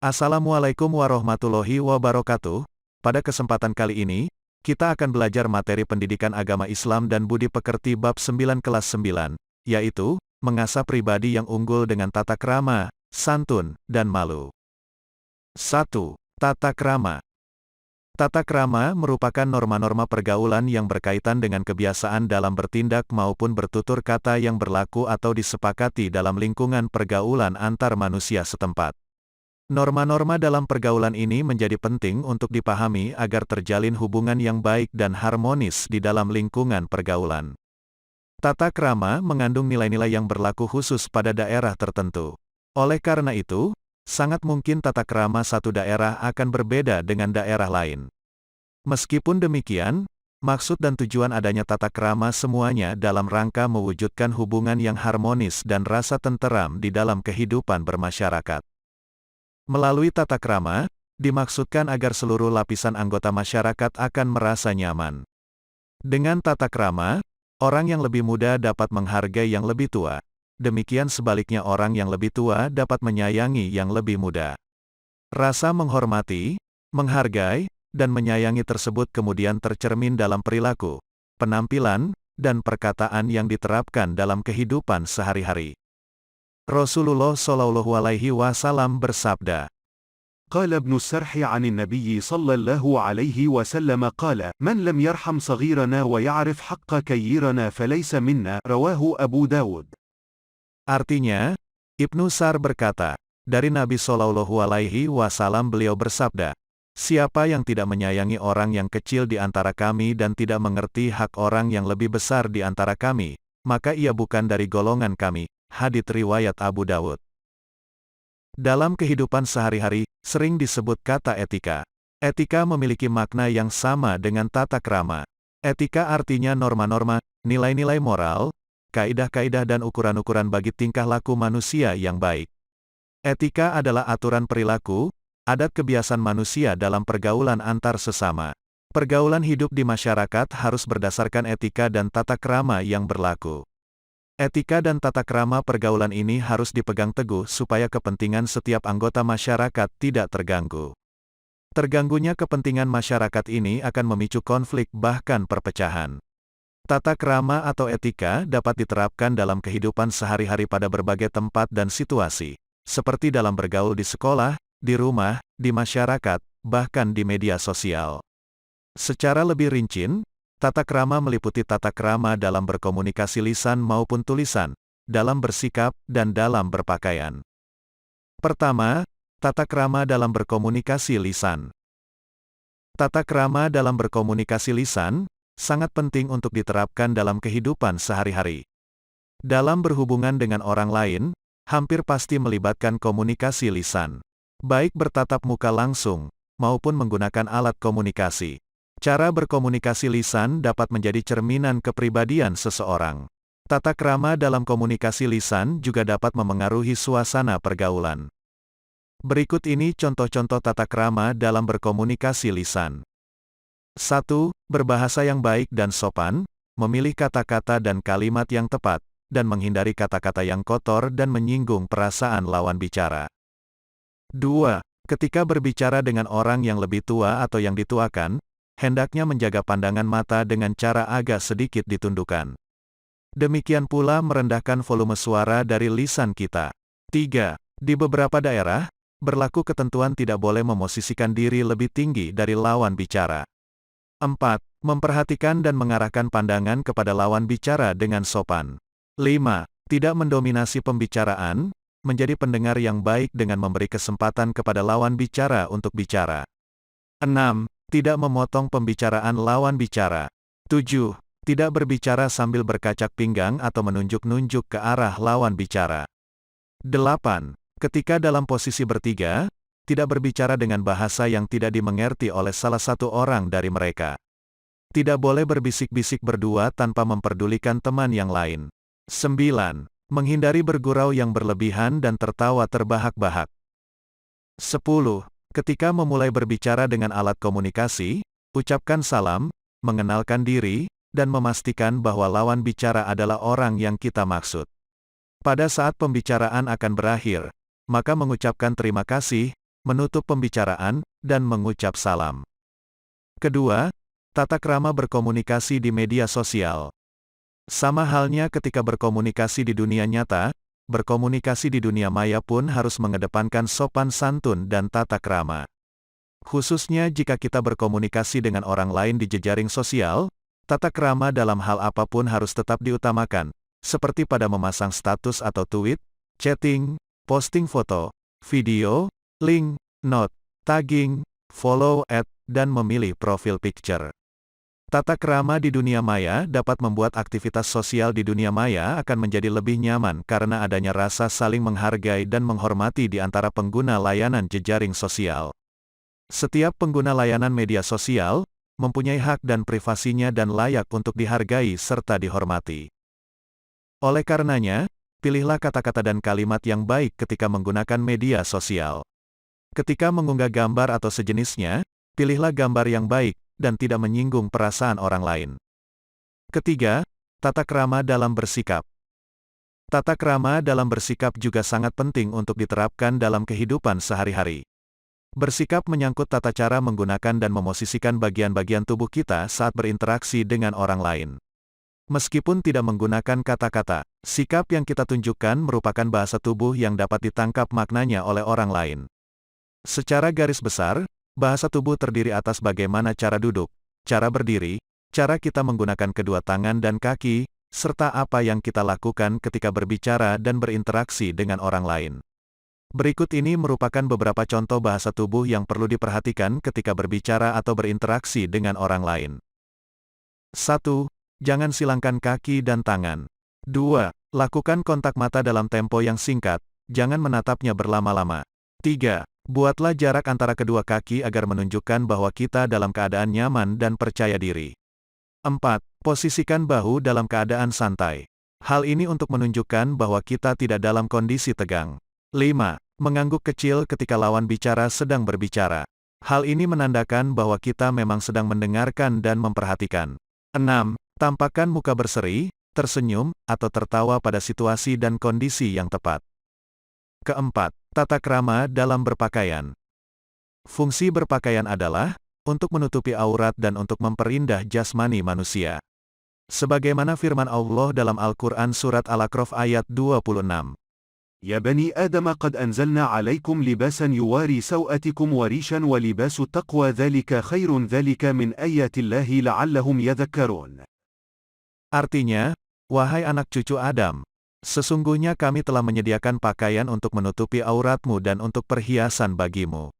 Assalamualaikum warahmatullahi wabarakatuh. Pada kesempatan kali ini, kita akan belajar materi pendidikan agama Islam dan budi pekerti bab 9 kelas 9, yaitu, mengasah pribadi yang unggul dengan tata krama, santun, dan malu. 1. Tata krama. Tata krama merupakan norma-norma pergaulan yang berkaitan dengan kebiasaan dalam bertindak maupun bertutur kata yang berlaku atau disepakati dalam lingkungan pergaulan antar manusia setempat. Norma-norma dalam pergaulan ini menjadi penting untuk dipahami agar terjalin hubungan yang baik dan harmonis di dalam lingkungan pergaulan. Tata krama mengandung nilai-nilai yang berlaku khusus pada daerah tertentu. Oleh karena itu, sangat mungkin tata krama satu daerah akan berbeda dengan daerah lain. Meskipun demikian, maksud dan tujuan adanya tata krama semuanya dalam rangka mewujudkan hubungan yang harmonis dan rasa tenteram di dalam kehidupan bermasyarakat. Melalui tata krama, dimaksudkan agar seluruh lapisan anggota masyarakat akan merasa nyaman. Dengan tata krama, orang yang lebih muda dapat menghargai yang lebih tua. Demikian sebaliknya orang yang lebih tua dapat menyayangi yang lebih muda. Rasa menghormati, menghargai, dan menyayangi tersebut kemudian tercermin dalam perilaku, penampilan, dan perkataan yang diterapkan dalam kehidupan sehari-hari. Rasulullah Shallallahu Alaihi Wasallam bersabda, قال ابن السرح عن النبي صلى الله عليه وسلم قال من لم يرحم صغيرنا ويعرف حق كيرنا فليس منا رواه أبو داود. Artinya, Ibnu Sar berkata, dari Nabi Shallallahu Alaihi Wasallam beliau bersabda, siapa yang tidak menyayangi orang yang kecil di antara kami dan tidak mengerti hak orang yang lebih besar di antara kami, maka ia bukan dari golongan kami. Hadits riwayat Abu Dawud. Dalam kehidupan sehari-hari, sering disebut kata etika. Etika memiliki makna yang sama dengan tata krama. Etika artinya norma-norma, nilai-nilai moral, kaidah-kaidah dan ukuran-ukuran bagi tingkah laku manusia yang baik. Etika adalah aturan perilaku, adat kebiasaan manusia dalam pergaulan antar sesama. Pergaulan hidup di masyarakat harus berdasarkan etika dan tata krama yang berlaku. Etika dan tata krama pergaulan ini harus dipegang teguh supaya kepentingan setiap anggota masyarakat tidak terganggu. Terganggunya kepentingan masyarakat ini akan memicu konflik bahkan perpecahan. Tata krama atau etika dapat diterapkan dalam kehidupan sehari-hari pada berbagai tempat dan situasi, seperti dalam bergaul di sekolah, di rumah, di masyarakat, bahkan di media sosial. Secara lebih rinci, tata krama meliputi tata krama dalam berkomunikasi lisan maupun tulisan, dalam bersikap, dan dalam berpakaian. Pertama, tata krama dalam berkomunikasi lisan. Tata krama dalam berkomunikasi lisan sangat penting untuk diterapkan dalam kehidupan sehari-hari. Dalam berhubungan dengan orang lain, hampir pasti melibatkan komunikasi lisan, baik bertatap muka langsung, maupun menggunakan alat komunikasi. Cara berkomunikasi lisan dapat menjadi cerminan kepribadian seseorang. Tata krama dalam komunikasi lisan juga dapat memengaruhi suasana pergaulan. Berikut ini contoh-contoh tata krama dalam berkomunikasi lisan. 1. Berbahasa yang baik dan sopan, memilih kata-kata dan kalimat yang tepat, dan menghindari kata-kata yang kotor dan menyinggung perasaan lawan bicara. 2. Ketika berbicara dengan orang yang lebih tua atau yang dituakan, hendaknya menjaga pandangan mata dengan cara agak sedikit ditundukkan. Demikian pula merendahkan volume suara dari lisan kita. 3. Di beberapa daerah, berlaku ketentuan tidak boleh memosisikan diri lebih tinggi dari lawan bicara. 4. Memperhatikan dan mengarahkan pandangan kepada lawan bicara dengan sopan. 5. Tidak mendominasi pembicaraan, menjadi pendengar yang baik dengan memberi kesempatan kepada lawan bicara untuk bicara. 6. Tidak memotong pembicaraan lawan bicara. 7. Tidak berbicara sambil berkacak pinggang atau menunjuk-nunjuk ke arah lawan bicara. 8. Ketika dalam posisi bertiga, tidak berbicara dengan bahasa yang tidak dimengerti oleh salah satu orang dari mereka. Tidak boleh berbisik-bisik berdua tanpa memperdulikan teman yang lain. 9. Menghindari bergurau yang berlebihan dan tertawa terbahak-bahak. 10. Ketika memulai berbicara dengan alat komunikasi, ucapkan salam, mengenalkan diri, dan memastikan bahwa lawan bicara adalah orang yang kita maksud. Pada saat pembicaraan akan berakhir, maka mengucapkan terima kasih, menutup pembicaraan, dan mengucap salam. Kedua, tata krama berkomunikasi di media sosial. Sama halnya ketika berkomunikasi di dunia nyata, berkomunikasi di dunia maya pun harus mengedepankan sopan santun dan tata krama. Khususnya jika kita berkomunikasi dengan orang lain di jejaring sosial, tata krama dalam hal apapun harus tetap diutamakan, seperti pada memasang status atau tweet, chatting, posting foto, video, link, note, tagging, follow, dan memilih profil picture. Tata krama di dunia maya dapat membuat aktivitas sosial di dunia maya akan menjadi lebih nyaman karena adanya rasa saling menghargai dan menghormati di antara pengguna layanan jejaring sosial. Setiap pengguna layanan media sosial mempunyai hak dan privasinya dan layak untuk dihargai serta dihormati. Oleh karenanya, pilihlah kata-kata dan kalimat yang baik ketika menggunakan media sosial. Ketika mengunggah gambar atau sejenisnya, pilihlah gambar yang baik, dan tidak menyinggung perasaan orang lain. Ketiga, tata krama dalam bersikap. Tata krama dalam bersikap juga sangat penting untuk diterapkan dalam kehidupan sehari-hari. Bersikap menyangkut tata cara menggunakan dan memosisikan bagian-bagian tubuh kita saat berinteraksi dengan orang lain. Meskipun tidak menggunakan kata-kata, sikap yang kita tunjukkan merupakan bahasa tubuh yang dapat ditangkap maknanya oleh orang lain. Secara garis besar, bahasa tubuh terdiri atas bagaimana cara duduk, cara berdiri, cara kita menggunakan kedua tangan dan kaki, serta apa yang kita lakukan ketika berbicara dan berinteraksi dengan orang lain. Berikut ini merupakan beberapa contoh bahasa tubuh yang perlu diperhatikan ketika berbicara atau berinteraksi dengan orang lain. 1. Jangan silangkan kaki dan tangan. 2. Lakukan kontak mata dalam tempo yang singkat, jangan menatapnya berlama-lama. 3. Buatlah jarak antara kedua kaki agar menunjukkan bahwa kita dalam keadaan nyaman dan percaya diri. 4. Posisikan bahu dalam keadaan santai. Hal ini untuk menunjukkan bahwa kita tidak dalam kondisi tegang. 5. Mengangguk kecil ketika lawan bicara sedang berbicara. Hal ini menandakan bahwa kita memang sedang mendengarkan dan memperhatikan. 6. Tampakkan muka berseri, tersenyum, atau tertawa pada situasi dan kondisi yang tepat. Keempat, tata krama dalam berpakaian. Fungsi berpakaian adalah untuk menutupi aurat dan untuk memperindah jasmani manusia. Sebagaimana firman Allah dalam Al-Quran Surat Al-A'raf ayat 26. يا بني آدم قد أنزلنا عليكم لباسا يواري سوءتكم وريشا ولباس التقوى ذلك خير ذلك من آيات الله لعلهم يذكرون. Artinya, wahai anak cucu Adam, sesungguhnya kami telah menyediakan pakaian untuk menutupi auratmu dan untuk perhiasan bagimu.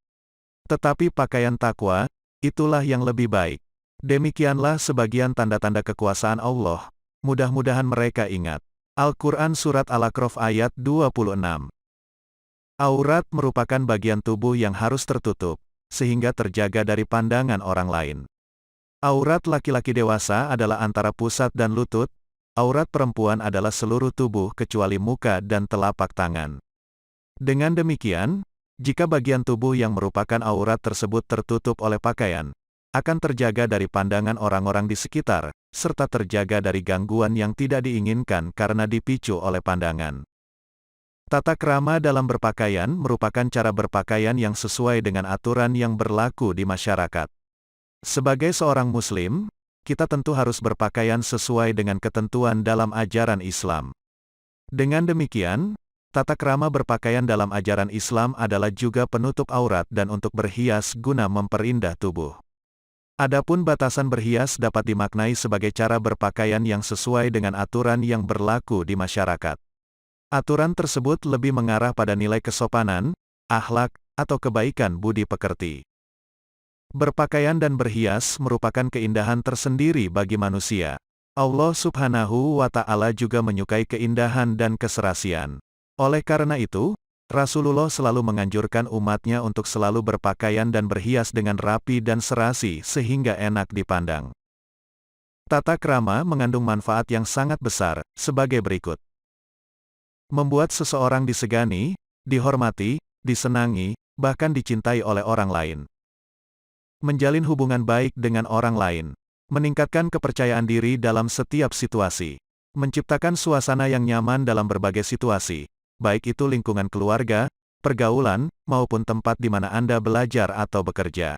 Tetapi pakaian takwa, itulah yang lebih baik. Demikianlah sebagian tanda-tanda kekuasaan Allah, mudah-mudahan mereka ingat. Al-Quran Surat Al-A'raf ayat 26. Aurat merupakan bagian tubuh yang harus tertutup, sehingga terjaga dari pandangan orang lain. Aurat laki-laki dewasa adalah antara pusat dan lutut, aurat perempuan adalah seluruh tubuh kecuali muka dan telapak tangan. Dengan demikian, jika bagian tubuh yang merupakan aurat tersebut tertutup oleh pakaian, akan terjaga dari pandangan orang-orang di sekitar, serta terjaga dari gangguan yang tidak diinginkan karena dipicu oleh pandangan. Tata krama dalam berpakaian merupakan cara berpakaian yang sesuai dengan aturan yang berlaku di masyarakat. Sebagai seorang Muslim, kita tentu harus berpakaian sesuai dengan ketentuan dalam ajaran Islam. Dengan demikian, tata krama berpakaian dalam ajaran Islam adalah juga penutup aurat dan untuk berhias guna memperindah tubuh. Adapun batasan berhias dapat dimaknai sebagai cara berpakaian yang sesuai dengan aturan yang berlaku di masyarakat. Aturan tersebut lebih mengarah pada nilai kesopanan, akhlak, atau kebaikan budi pekerti. Berpakaian dan berhias merupakan keindahan tersendiri bagi manusia. Allah Subhanahu wa Ta'ala juga menyukai keindahan dan keserasian. Oleh karena itu, Rasulullah selalu menganjurkan umatnya untuk selalu berpakaian dan berhias dengan rapi dan serasi sehingga enak dipandang. Tata krama mengandung manfaat yang sangat besar, sebagai berikut. Membuat seseorang disegani, dihormati, disenangi, bahkan dicintai oleh orang lain. Menjalin hubungan baik dengan orang lain. Meningkatkan kepercayaan diri dalam setiap situasi. Menciptakan suasana yang nyaman dalam berbagai situasi, baik itu lingkungan keluarga, pergaulan, maupun tempat di mana Anda belajar atau bekerja.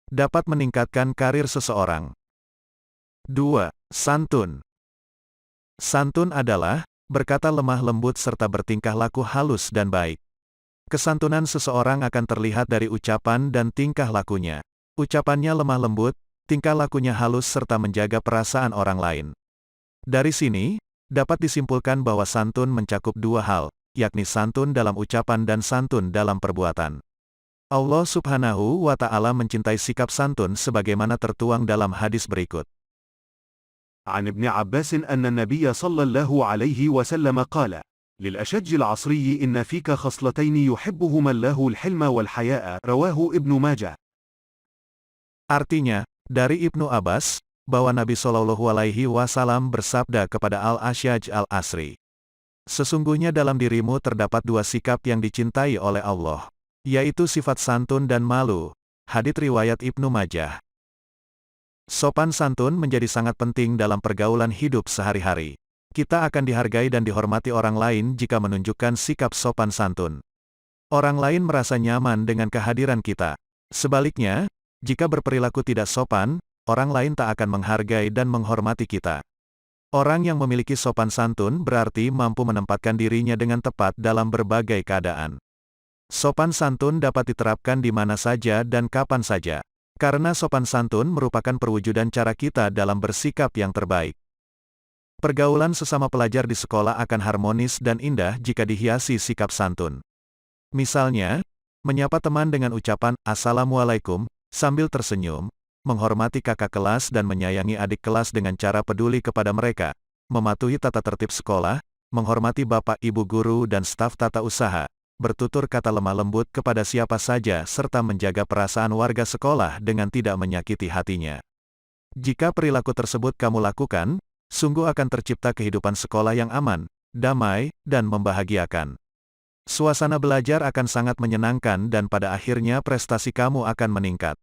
Dapat meningkatkan karir seseorang. 2. Santun. Santun adalah berkata lemah lembut serta bertingkah laku halus dan baik. Kesantunan seseorang akan terlihat dari ucapan dan tingkah lakunya. Ucapannya lemah lembut, tingkah lakunya halus serta menjaga perasaan orang lain. Dari sini, dapat disimpulkan bahwa santun mencakup dua hal, yakni santun dalam ucapan dan santun dalam perbuatan. Allah Subhanahu wa Ta'ala mencintai sikap santun sebagaimana tertuang dalam hadis berikut. عن ابن عباس أن النبي صلى الله عليه وسلم قال: للأشج العصري إن فيك خصلتين يحبهما الله الحلم والحياء. رواه ابن ماجه. Artinya, dari Ibnu Abbas, bahwa Nabi Shallallahu Alaihi Wasallam bersabda kepada Al-Ashaj Al-Asri, sesungguhnya dalam dirimu terdapat dua sikap yang dicintai oleh Allah, yaitu sifat santun dan malu. Hadits riwayat Ibnu Majah. Sopan santun menjadi sangat penting dalam pergaulan hidup sehari-hari. Kita akan dihargai dan dihormati orang lain jika menunjukkan sikap sopan santun. Orang lain merasa nyaman dengan kehadiran kita. Sebaliknya, jika berperilaku tidak sopan, orang lain tak akan menghargai dan menghormati kita. Orang yang memiliki sopan santun berarti mampu menempatkan dirinya dengan tepat dalam berbagai keadaan. Sopan santun dapat diterapkan di mana saja dan kapan saja. Karena sopan santun merupakan perwujudan cara kita dalam bersikap yang terbaik. Pergaulan sesama pelajar di sekolah akan harmonis dan indah jika dihiasi sikap santun. Misalnya, menyapa teman dengan ucapan "Assalamualaikum" sambil tersenyum, menghormati kakak kelas dan menyayangi adik kelas dengan cara peduli kepada mereka, mematuhi tata tertib sekolah, menghormati bapak ibu guru dan staf tata usaha, bertutur kata lemah lembut kepada siapa saja serta menjaga perasaan warga sekolah dengan tidak menyakiti hatinya. Jika perilaku tersebut kamu lakukan, sungguh akan tercipta kehidupan sekolah yang aman, damai, dan membahagiakan. Suasana belajar akan sangat menyenangkan dan pada akhirnya prestasi kamu akan meningkat.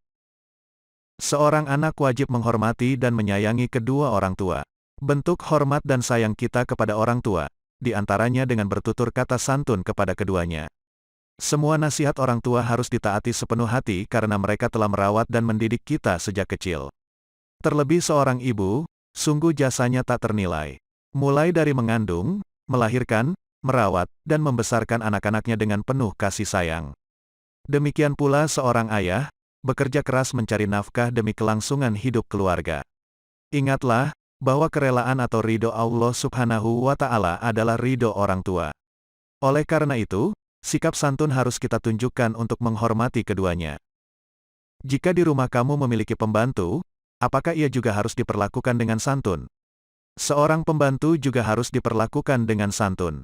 Seorang anak wajib menghormati dan menyayangi kedua orang tua. Bentuk hormat dan sayang kita kepada orang tua, di antaranya dengan bertutur kata santun kepada keduanya. Semua nasihat orang tua harus ditaati sepenuh hati karena mereka telah merawat dan mendidik kita sejak kecil. Terlebih seorang ibu, sungguh jasanya tak ternilai. Mulai dari mengandung, melahirkan, merawat, dan membesarkan anak-anaknya dengan penuh kasih sayang. Demikian pula seorang ayah, bekerja keras mencari nafkah demi kelangsungan hidup keluarga. Ingatlah, bahwa kerelaan atau ridho Allah Subhanahu wa Ta'ala adalah ridho orang tua. Oleh karena itu, sikap santun harus kita tunjukkan untuk menghormati keduanya. Jika di rumah kamu memiliki pembantu, apakah ia juga harus diperlakukan dengan santun? Seorang pembantu juga harus diperlakukan dengan santun.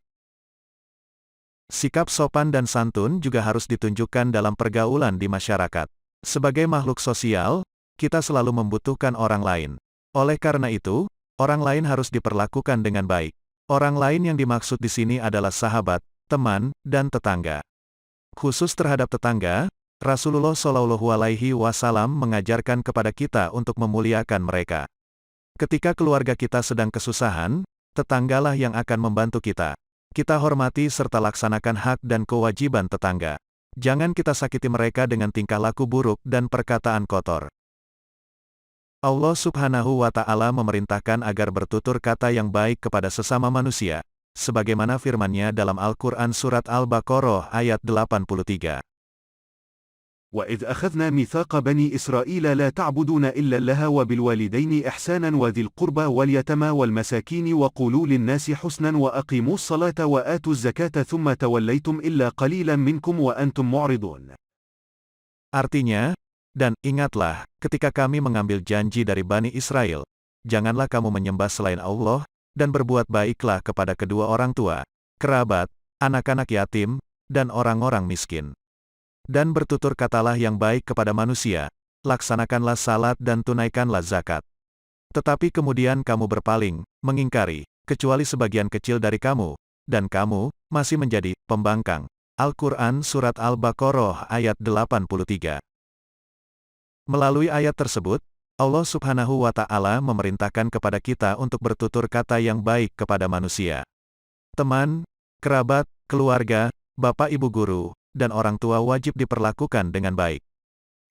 Sikap sopan dan santun juga harus ditunjukkan dalam pergaulan di masyarakat. Sebagai makhluk sosial, kita selalu membutuhkan orang lain. Oleh karena itu, orang lain harus diperlakukan dengan baik. Orang lain yang dimaksud di sini adalah sahabat, teman, dan tetangga. Khusus terhadap tetangga, Rasulullah Shallallahu Alaihi Wasallam mengajarkan kepada kita untuk memuliakan mereka. Ketika keluarga kita sedang kesusahan, tetanggalah yang akan membantu kita. Kita hormati serta laksanakan hak dan kewajiban tetangga. Jangan kita sakiti mereka dengan tingkah laku buruk dan perkataan kotor. Allah Subhanahu wa Ta'ala memerintahkan agar bertutur kata yang baik kepada sesama manusia, sebagaimana firman-Nya dalam Al-Quran Surat Al-Baqarah ayat 83. وَإِذْ أَخَذْنَا مِيثَاقَ بَنِي إِسْرَائِيلَ لَا تَعْبُدُونَ إِلَّا اللَّهَ وَبِالْوَالِدَيْنِ إِحْسَانًا وَذِي الْقُرْبَى وَالْيَتَامَى وَالْمَسَاكِينِ وَقُولُوا لِلنَّاسِ حُسْنًا وَأَقِيمُوا الصَّلَاةَ وَآتُوا الزَّكَاةَ ثُمَّ تَوَلَّيْتُمْ إِلَّا قَلِيلًا مِنْكُمْ وَأَنْتُمْ مُعْرِضُونَ. Artinya, dan ingatlah, ketika kami mengambil janji dari Bani Israel, janganlah kamu menyembah selain Allah, dan berbuat baiklah kepada kedua orang tua, kerabat, anak-anak yatim, dan orang-orang miskin. Dan bertutur katalah yang baik kepada manusia, laksanakanlah salat dan tunaikanlah zakat. Tetapi kemudian kamu berpaling, mengingkari, kecuali sebagian kecil dari kamu, dan kamu masih menjadi pembangkang. Al-Quran Surat Al-Baqarah ayat 83. Melalui ayat tersebut, Allah Subhanahu wa Ta'ala memerintahkan kepada kita untuk bertutur kata yang baik kepada manusia. Teman, kerabat, keluarga, bapak ibu guru, dan orang tua wajib diperlakukan dengan baik.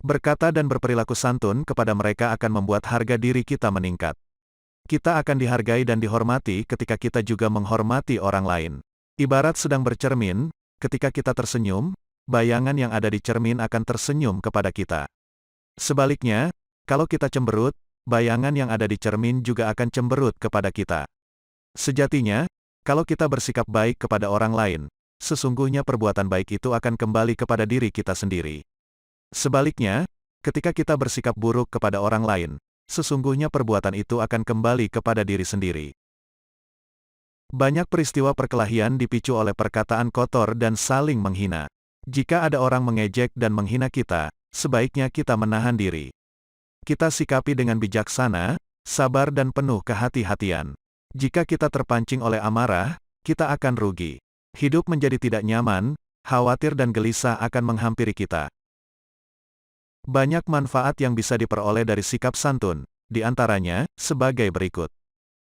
Berkata dan berperilaku santun kepada mereka akan membuat harga diri kita meningkat. Kita akan dihargai dan dihormati ketika kita juga menghormati orang lain. Ibarat sedang bercermin, ketika kita tersenyum, bayangan yang ada di cermin akan tersenyum kepada kita. Sebaliknya, kalau kita cemberut, bayangan yang ada di cermin juga akan cemberut kepada kita. Sejatinya, kalau kita bersikap baik kepada orang lain, sesungguhnya perbuatan baik itu akan kembali kepada diri kita sendiri. Sebaliknya, ketika kita bersikap buruk kepada orang lain, sesungguhnya perbuatan itu akan kembali kepada diri sendiri. Banyak peristiwa perkelahian dipicu oleh perkataan kotor dan saling menghina. Jika ada orang mengejek dan menghina kita, sebaiknya kita menahan diri. Kita sikapi dengan bijaksana, sabar dan penuh kehati-hatian. Jika kita terpancing oleh amarah, kita akan rugi. Hidup menjadi tidak nyaman, khawatir dan gelisah akan menghampiri kita. Banyak manfaat yang bisa diperoleh dari sikap santun, di antaranya, sebagai berikut.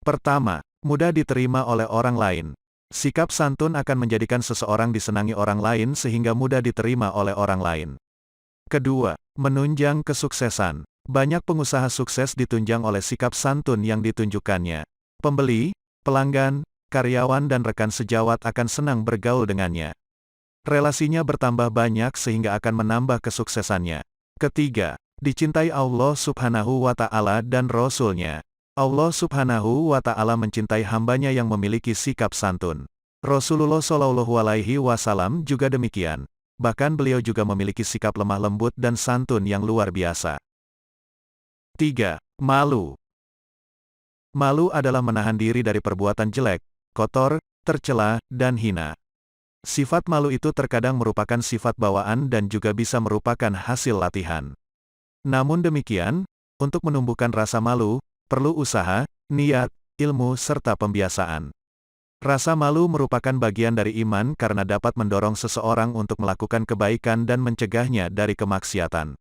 Pertama, mudah diterima oleh orang lain. Sikap santun akan menjadikan seseorang disenangi orang lain sehingga mudah diterima oleh orang lain. Kedua, menunjang kesuksesan. Banyak pengusaha sukses ditunjang oleh sikap santun yang ditunjukkannya. Pembeli, pelanggan, karyawan dan rekan sejawat akan senang bergaul dengannya. Relasinya bertambah banyak sehingga akan menambah kesuksesannya. Ketiga, dicintai Allah Subhanahu wa Ta'ala dan Rasul-Nya. Allah Subhanahu wa Ta'ala mencintai hambanya yang memiliki sikap santun. Rasulullah Shallallahu Alaihi Wasallam juga demikian. Bahkan beliau juga memiliki sikap lemah lembut dan santun yang luar biasa. 3. Malu. Malu adalah menahan diri dari perbuatan jelek, kotor, tercela, dan hina. Sifat malu itu terkadang merupakan sifat bawaan dan juga bisa merupakan hasil latihan. Namun demikian, untuk menumbuhkan rasa malu, perlu usaha, niat, ilmu serta pembiasaan. Rasa malu merupakan bagian dari iman karena dapat mendorong seseorang untuk melakukan kebaikan dan mencegahnya dari kemaksiatan.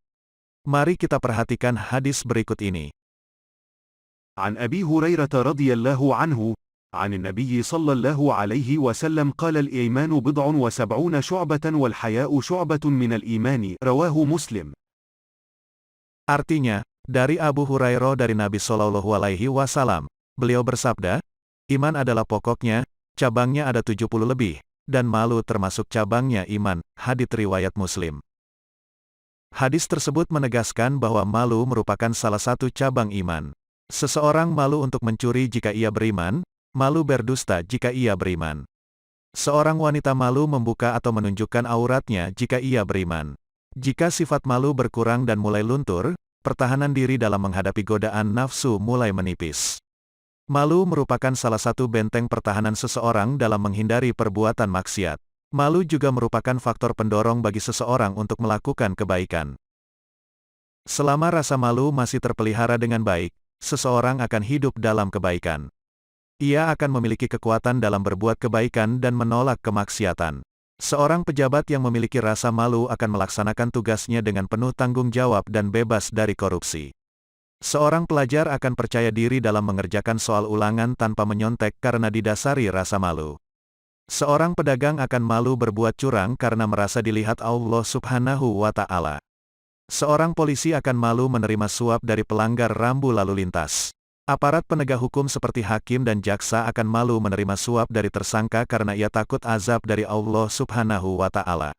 Mari kita perhatikan hadis berikut ini. عن أبي هريرة رضي الله عنه عن النبي صلى الله عليه وسلم قال الإيمان بضع وسبعون شعبة والحياء شعبة من الإيمان رواه مسلم. Artinya, dari Abu Hurairah dari Nabi Shallallahu Alaihi Wasallam, beliau bersabda, iman adalah pokoknya, cabangnya ada 70 lebih, dan malu termasuk cabangnya iman, hadits riwayat Muslim. Hadis tersebut menegaskan bahwa malu merupakan salah satu cabang iman. Seseorang malu untuk mencuri jika ia beriman, malu berdusta jika ia beriman. Seorang wanita malu membuka atau menunjukkan auratnya jika ia beriman. Jika sifat malu berkurang dan mulai luntur, pertahanan diri dalam menghadapi godaan nafsu mulai menipis. Malu merupakan salah satu benteng pertahanan seseorang dalam menghindari perbuatan maksiat. Malu juga merupakan faktor pendorong bagi seseorang untuk melakukan kebaikan. Selama rasa malu masih terpelihara dengan baik, seseorang akan hidup dalam kebaikan. Ia akan memiliki kekuatan dalam berbuat kebaikan dan menolak kemaksiatan. Seorang pejabat yang memiliki rasa malu akan melaksanakan tugasnya dengan penuh tanggung jawab dan bebas dari korupsi. Seorang pelajar akan percaya diri dalam mengerjakan soal ulangan tanpa menyontek karena didasari rasa malu. Seorang pedagang akan malu berbuat curang karena merasa dilihat Allah Subhanahu wa Ta'ala. Seorang polisi akan malu menerima suap dari pelanggar rambu lalu lintas. Aparat penegak hukum seperti hakim dan jaksa akan malu menerima suap dari tersangka karena ia takut azab dari Allah Subhanahu wa Ta'ala.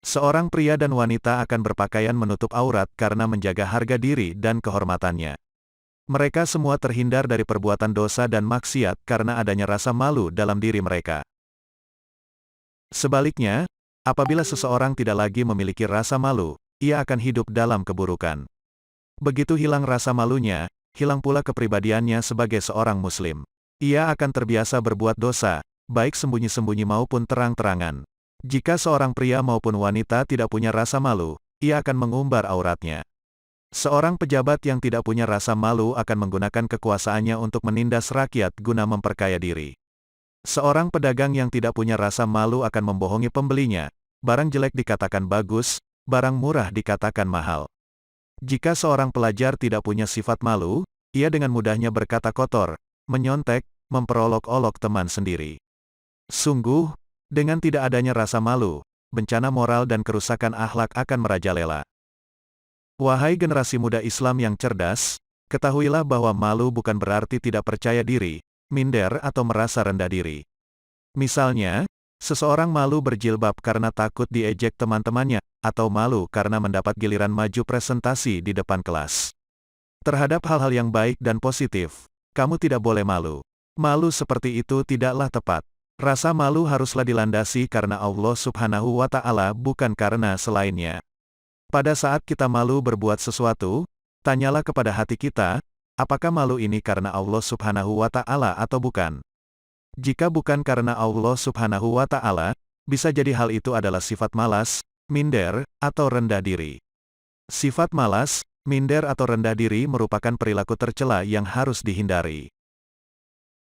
Seorang pria dan wanita akan berpakaian menutup aurat karena menjaga harga diri dan kehormatannya. Mereka semua terhindar dari perbuatan dosa dan maksiat karena adanya rasa malu dalam diri mereka. Sebaliknya, apabila seseorang tidak lagi memiliki rasa malu, ia akan hidup dalam keburukan. Begitu hilang rasa malunya, hilang pula kepribadiannya sebagai seorang muslim. Ia akan terbiasa berbuat dosa, baik sembunyi-sembunyi maupun terang-terangan. Jika seorang pria maupun wanita tidak punya rasa malu, ia akan mengumbar auratnya. Seorang pejabat yang tidak punya rasa malu akan menggunakan kekuasaannya untuk menindas rakyat guna memperkaya diri. Seorang pedagang yang tidak punya rasa malu akan membohongi pembelinya, barang jelek dikatakan bagus, barang murah dikatakan mahal. Jika seorang pelajar tidak punya sifat malu, ia dengan mudahnya berkata kotor, menyontek, memperolok-olok teman sendiri. Sungguh, dengan tidak adanya rasa malu, bencana moral dan kerusakan akhlak akan merajalela. Wahai generasi muda Islam yang cerdas, ketahuilah bahwa malu bukan berarti tidak percaya diri, minder atau merasa rendah diri. Misalnya, seseorang malu berjilbab karena takut diejek teman-temannya, atau malu karena mendapat giliran maju presentasi di depan kelas. Terhadap hal-hal yang baik dan positif, kamu tidak boleh malu. Malu seperti itu tidaklah tepat. Rasa malu haruslah dilandasi karena Allah Subhanahu wa Ta'ala, bukan karena selainnya. Pada saat kita malu berbuat sesuatu, tanyalah kepada hati kita, apakah malu ini karena Allah Subhanahu wa Ta'ala atau bukan? Jika bukan karena Allah Subhanahu wa Ta'ala, bisa jadi hal itu adalah sifat malas, minder, atau rendah diri. Sifat malas, minder atau rendah diri merupakan perilaku tercela yang harus dihindari.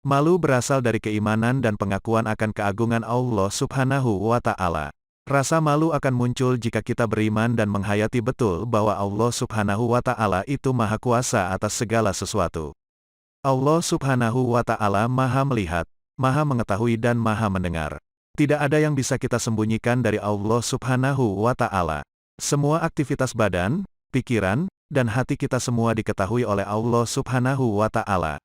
Malu berasal dari keimanan dan pengakuan akan keagungan Allah Subhanahu wa Ta'ala. Rasa malu akan muncul jika kita beriman dan menghayati betul bahwa Allah Subhanahu wa Ta'ala itu Maha Kuasa atas segala sesuatu. Allah Subhanahu wa Ta'ala Maha melihat, Maha mengetahui dan Maha mendengar. Tidak ada yang bisa kita sembunyikan dari Allah Subhanahu wa Ta'ala. Semua aktivitas badan, pikiran, dan hati kita semua diketahui oleh Allah Subhanahu wa Ta'ala.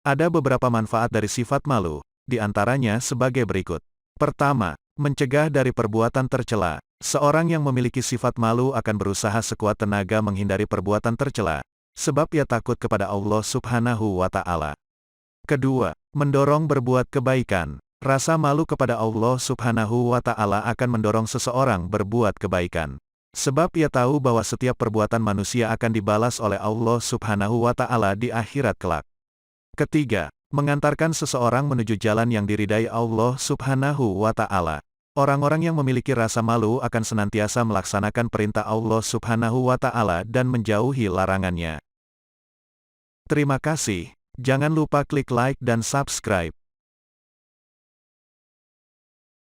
Ada beberapa manfaat dari sifat malu, di antaranya sebagai berikut. Pertama, mencegah dari perbuatan tercela. Seorang yang memiliki sifat malu akan berusaha sekuat tenaga menghindari perbuatan tercela, sebab ia takut kepada Allah Subhanahu wa Ta'ala. Kedua, mendorong berbuat kebaikan. Rasa malu kepada Allah Subhanahu wa Ta'ala akan mendorong seseorang berbuat kebaikan. Sebab ia tahu bahwa setiap perbuatan manusia akan dibalas oleh Allah Subhanahu wa Ta'ala di akhirat kelak. Ketiga, mengantarkan seseorang menuju jalan yang diridai Allah Subhanahu wa Ta'ala. Orang-orang yang memiliki rasa malu akan senantiasa melaksanakan perintah Allah Subhanahu wa Ta'ala dan menjauhi larangannya. Terima kasih. Jangan lupa klik like dan subscribe.